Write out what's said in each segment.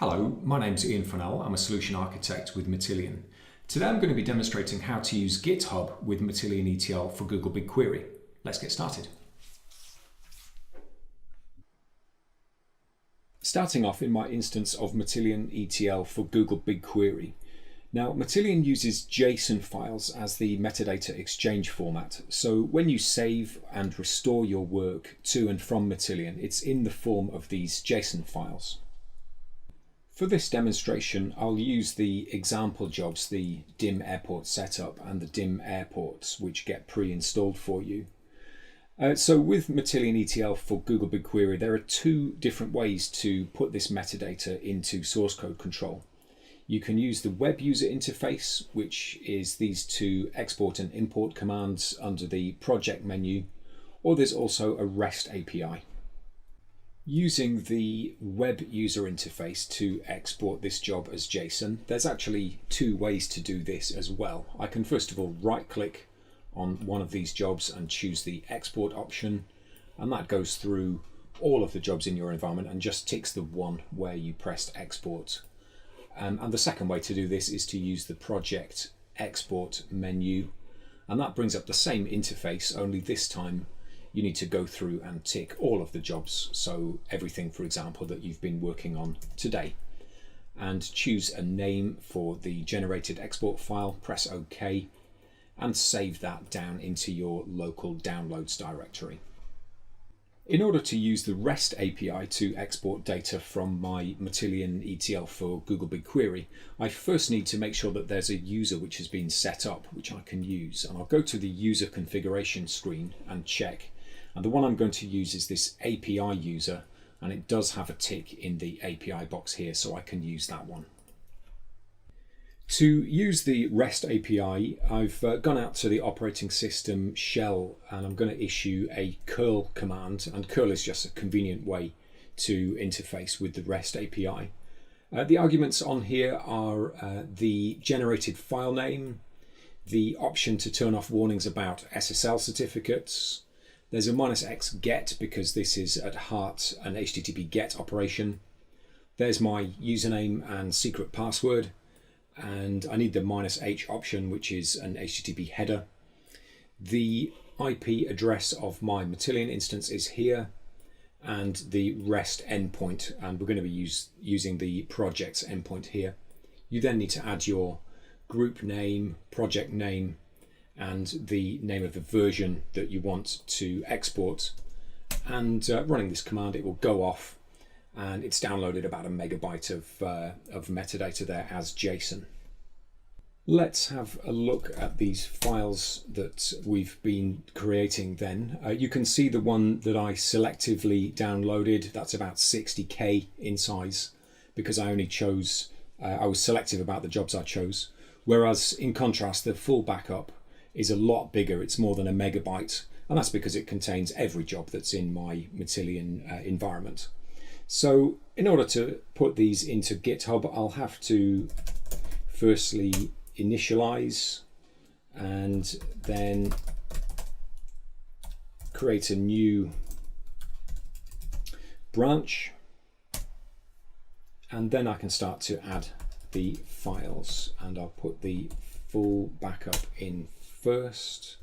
Hello, my name's Ian Fennell. I'm a solution architect with Matillion. Today I'm going to be demonstrating how to use GitHub with Matillion ETL for Google BigQuery. Let's get started. Starting off in my instance of Matillion ETL for Google BigQuery. Now, Matillion uses JSON files as the metadata exchange format. So when you save and restore your work to and from Matillion, it's in the form of these JSON files. For this demonstration, I'll use the example jobs, the DIM airport setup and the DIM airports, which get pre-installed for you. So with Matillion ETL for Google BigQuery, there are two different ways to put this metadata into source code control. You can use the web user interface, which is these two export and import commands under the project menu, or there's also a REST API. Using the web user interface to export this job as JSON, there's actually two ways to do this as well. I can first of all right-click on one of these jobs and choose the export option, and that goes through all of the jobs in your environment and just ticks the one where you pressed export. And the second way to do this is to use the project export menu, and that brings up the same interface, only this time you need to go through and tick all of the jobs. So everything, for example, that you've been working on today, and choose a name for the generated export file, press OK, and save that down into your local downloads directory. In order to use the REST API to export data from my Matillion ETL for Google BigQuery, I first need to make sure that there's a user which has been set up, which I can use. And I'll go to the user configuration screen and check. And the one I'm going to use is this API user, and it does have a tick in the API box here, so I can use that one. To use the REST API, I've gone out to the operating system shell, and I'm going to issue a curl command, and curl is just a convenient way to interface with the REST API. The arguments on here are the generated file name, the option to turn off warnings about SSL certificates. There's a -x get because this is at heart an HTTP GET operation. There's my username and secret password. And I need the -h option, which is an HTTP header. The IP address of my Matillion instance is here, and the REST endpoint, and we're going to be using the project's endpoint here. You then need to add your group name, project name, and the name of the version that you want to export. And running this command, it will go off, and it's downloaded about a megabyte of metadata there as JSON. Let's have a look at these files that we've been creating then. You can see the one that I selectively downloaded. That's about 60K in size because I only chose, I was selective about the jobs I chose. Whereas in contrast, the full backup is a lot bigger. It's more than a megabyte, and that's because it contains every job that's in my Matillion environment. So in order to put these into GitHub, I'll have to firstly initialize and then create a new branch, and then I can start to add the files, and I'll put the full backup in first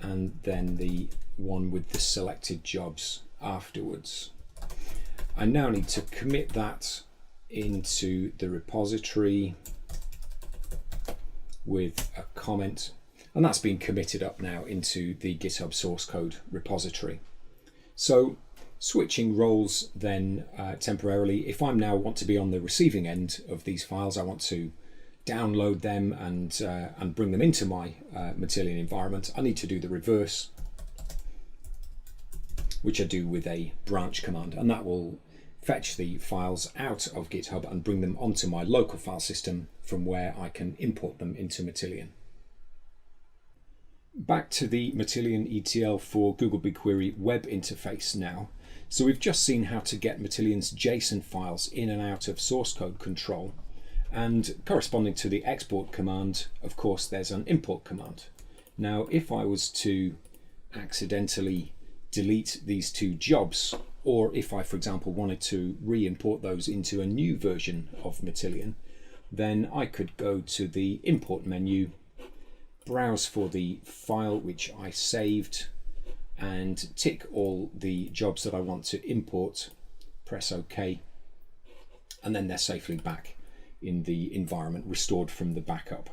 and then the one with the selected jobs afterwards. I now need to commit that into the repository with a comment, and that's been committed up now into the GitHub source code repository. So switching roles then temporarily, if I now want to be on the receiving end of these files, I want to download them and bring them into my Matillion environment, I need to do the reverse, which I do with a branch command, and that will fetch the files out of GitHub and bring them onto my local file system from where I can import them into Matillion. Back to the Matillion ETL for Google BigQuery web interface now. So we've just seen how to get Matillion's JSON files in and out of source code control, and corresponding to the export command, of course, there's an import command. Now, if I was to accidentally delete these two jobs or if I, for example, wanted to re-import those into a new version of Matillion, then I could go to the import menu, browse for the file which I saved, and tick all the jobs that I want to import, press OK, and then they're safely back in the environment, restored from the backup.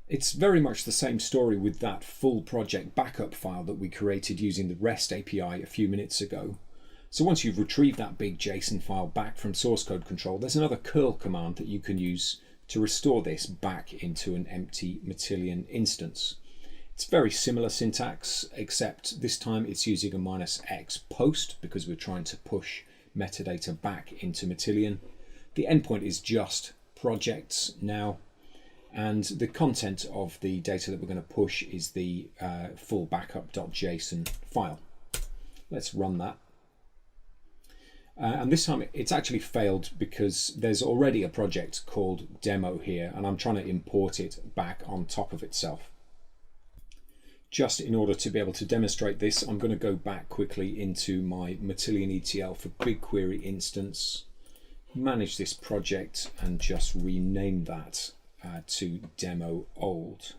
It's very much the same story with that full project backup file that we created using the REST API a few minutes ago. So once you've retrieved that big JSON file back from source code control, there's another curl command that you can use to restore this back into an empty Matillion instance. It's very similar syntax, except this time it's using a -x post because we're trying to push metadata back into Matillion. The endpoint is just projects now, and the content of the data that we're going to push is the full backup.json file. Let's run that. And this time it's actually failed because there's already a project called demo here, and I'm trying to import it back on top of itself. Just in order to be able to demonstrate this, I'm going to go back quickly into my Matillion ETL for BigQuery instance, manage this project, and just rename that to demo old.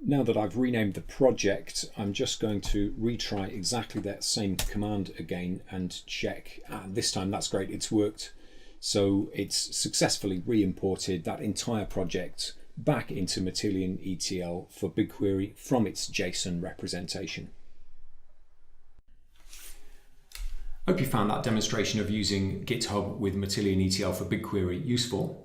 Now that I've renamed the project, I'm just going to retry exactly that same command again and check. This time that's great, it's worked. So it's successfully re-imported that entire project back into Matillion ETL for BigQuery from its JSON representation. Hope you found that demonstration of using GitHub with Matillion ETL for BigQuery useful.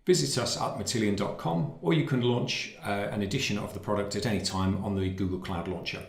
Visit us at matillion.com, or you can launch an edition of the product at any time on the Google Cloud Launcher.